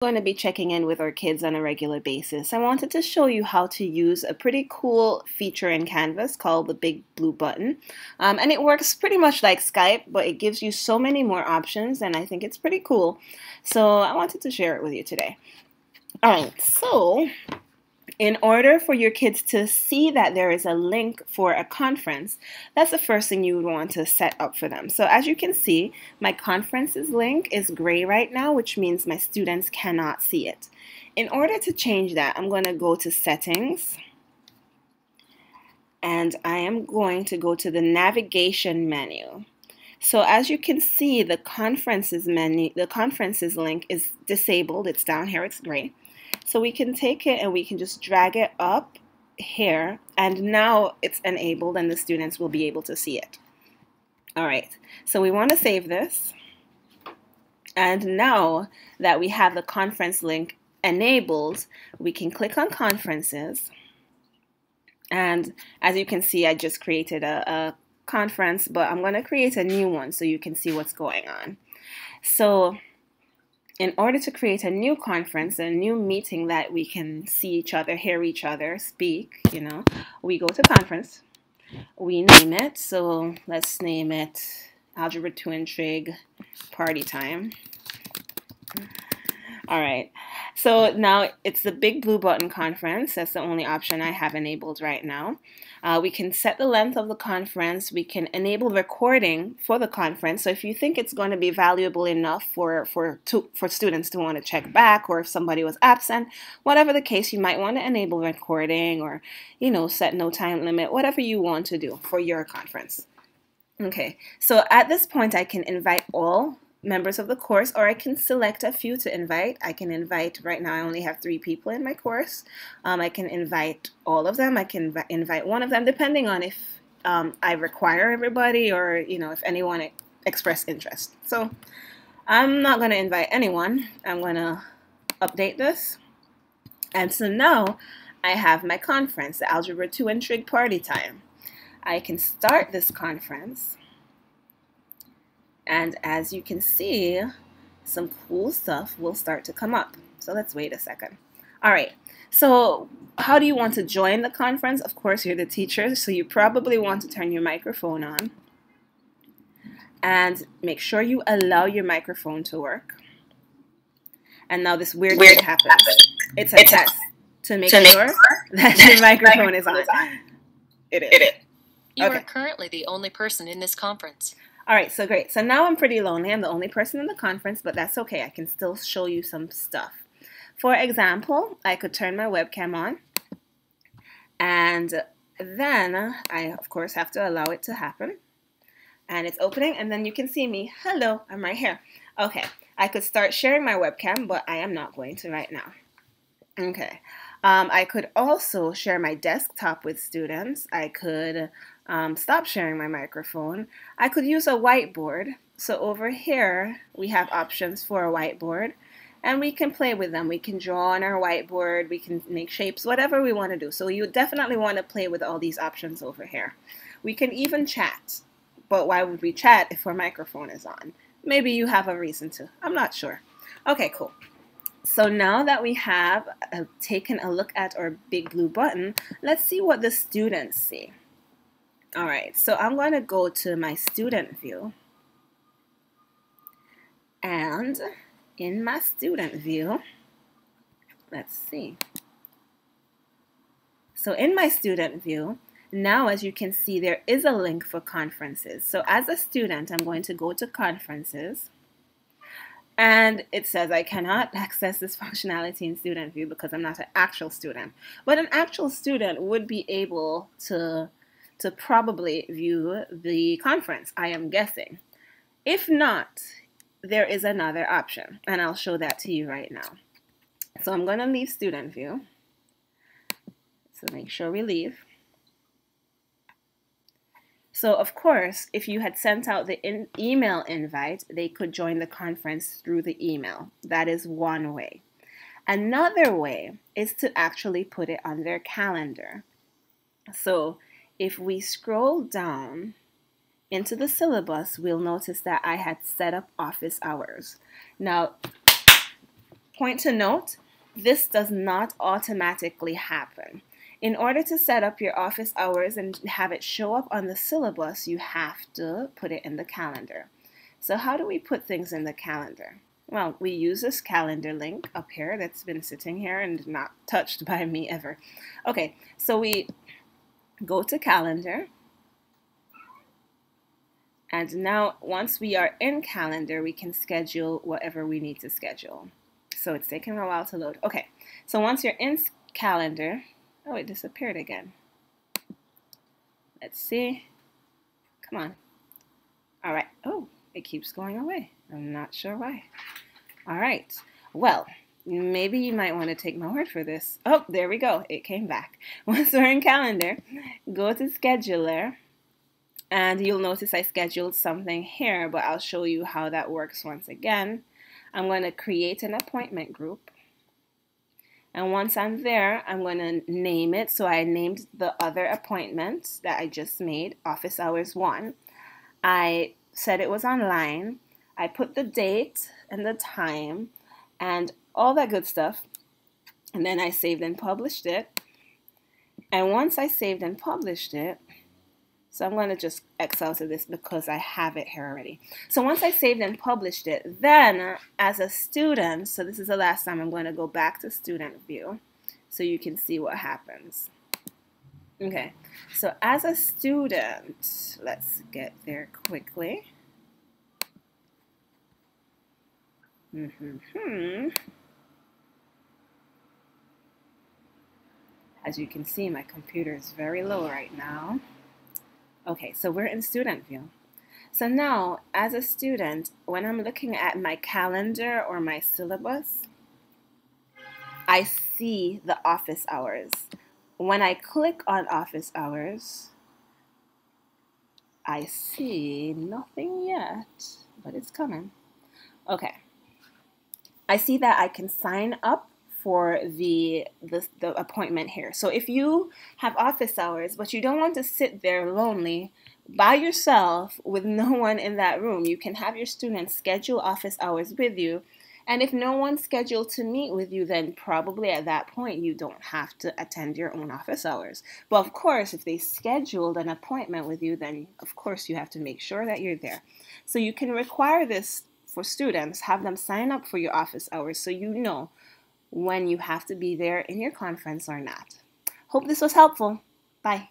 Going to be checking in with our kids on a regular basis. I wanted to show you how to use a pretty cool feature in Canvas called the Big Blue Button. And it works pretty much like Skype, but it gives you so many more options, and I think it's pretty cool. So I wanted to share it with you today. All right, so in order for your kids to see that there is a link for a conference, that's the first thing you would want to set up for them. So as you can see, my conferences link is gray right now, which means my students cannot see it. In order to change that, I'm going to go to Settings, and I am going to go to the Navigation menu. So as you can see, the conferences menu, the conferences link is disabled. It's down here, it's gray. So we can take it and we can just drag it up here, and now it's enabled and the students will be able to see it. All right, so we want to save this. And now that we have the conference link enabled, we can click on Conferences. And as you can see, I just created a conference, but I'm going to create a new one so you can see what's going on. So in order to create a new conference, a new meeting that we can see each other, hear each other, speak, we go to Conference, we name it. So let's name it Algebra 2 and Trig Party Time. All right, so now it's the Big Blue Button conference. That's the only option I have enabled right now. We can set the length of the conference. We can enable recording for the conference. So if you think it's going to be valuable enough for students to want to check back, or if somebody was absent, whatever the case, you might want to enable recording, or set no time limit, whatever you want to do for your conference. Okay, so at this point I can invite all members of the course, or I can select a few to invite. I can invite, right now I only have 3 people in my course. I can invite all of them. I can invite one of them, depending on if I require everybody, or if anyone express interest. So I'm not going to invite anyone. I'm going to update this. And so now I have my conference, the Algebra 2 and Trig Party Time. I can start this conference. And as you can see, some cool stuff will start to come up. So let's wait a second. All right, so how do you want to join the conference? Of course, you're the teacher, so you probably want to turn your microphone on. And make sure you allow your microphone to work. And now this weird thing happens. It's a test to make sure that your microphone is on. It is. You are currently the only person in this conference. All right, so great. So now I'm pretty lonely. I'm the only person in the conference, but that's okay. I can still show you some stuff. For example, I could turn my webcam on, and then I, of course, have to allow it to happen. And it's opening, and then you can see me. Hello, I'm right here. Okay, I could start sharing my webcam, but I am not going to right now. Okay, I could also share my desktop with students. I could stop sharing my microphone. I could use a whiteboard. So over here, we have options for a whiteboard, and we can play with them. We can draw on our whiteboard. We can make shapes, whatever we want to do. So you definitely want to play with all these options over here. We can even chat. But why would we chat if our microphone is on? Maybe you have a reason to. I'm not sure. Okay, cool. So now that we have taken a look at our Big Blue Button, let's see what the students see. All right, so I'm going to go to my student view. And in my student view, let's see. So in my student view, now as you can see, there is a link for conferences. So as a student, I'm going to go to Conferences. And it says I cannot access this functionality in Student View because I'm not an actual student. But an actual student would be able to probably view the conference, I am guessing. If not, there is another option, and I'll show that to you right now. So I'm going to leave Student View. So make sure we leave. So of course, if you had sent out the email invite, they could join the conference through the email. That is one way. Another way is to actually put it on their calendar. So if we scroll down into the syllabus, we'll notice that I had set up office hours. Now, Point to note, this does not automatically happen. In order to set up your office hours and have it show up on the syllabus, you have to put it in the calendar. So how do we put things in the calendar? Well, we use this calendar link up here that's been sitting here and not touched by me ever. Okay, so we go to calendar. And now once we are in calendar, we can schedule whatever we need to schedule. So it's taking a while to load. Okay, so once you're in calendar, oh, it disappeared again. Let's see. Come on. All right. Oh, it keeps going away. I'm not sure why. All right. Well, maybe you might want to take my word for this. Oh, there we go. It came back. Once we're in calendar, go to scheduler. And you'll notice I scheduled something here, but I'll show you how that works once again. I'm going to create an appointment group. And once I'm there, I'm going to name it. So I named the other appointment that I just made, Office Hours 1. I said it was online. I put the date and the time and all that good stuff. And then I saved and published it. And once I saved and published it, so I'm going to just X out of this because I have it here already. So once I saved and published it, then as a student, so this is the last time I'm going to go back to student view so you can see what happens. Okay, so as a student, let's get there quickly. As you can see, my computer is very low right now. Okay, so we're in student view. So now, as a student, when I'm looking at my calendar or my syllabus, I see the office hours. When I click on office hours, I see nothing yet, but it's coming. Okay. I see that I can sign up for the appointment here. So if you have office hours, but you don't want to sit there lonely by yourself with no one in that room, you can have your students schedule office hours with you. And if no one's scheduled to meet with you, then probably at that point you don't have to attend your own office hours. But of course, if they scheduled an appointment with you, then of course you have to make sure that you're there. So you can require this for students, have them sign up for your office hours so you know when you have to be there in your conference or not. Hope this was helpful. Bye.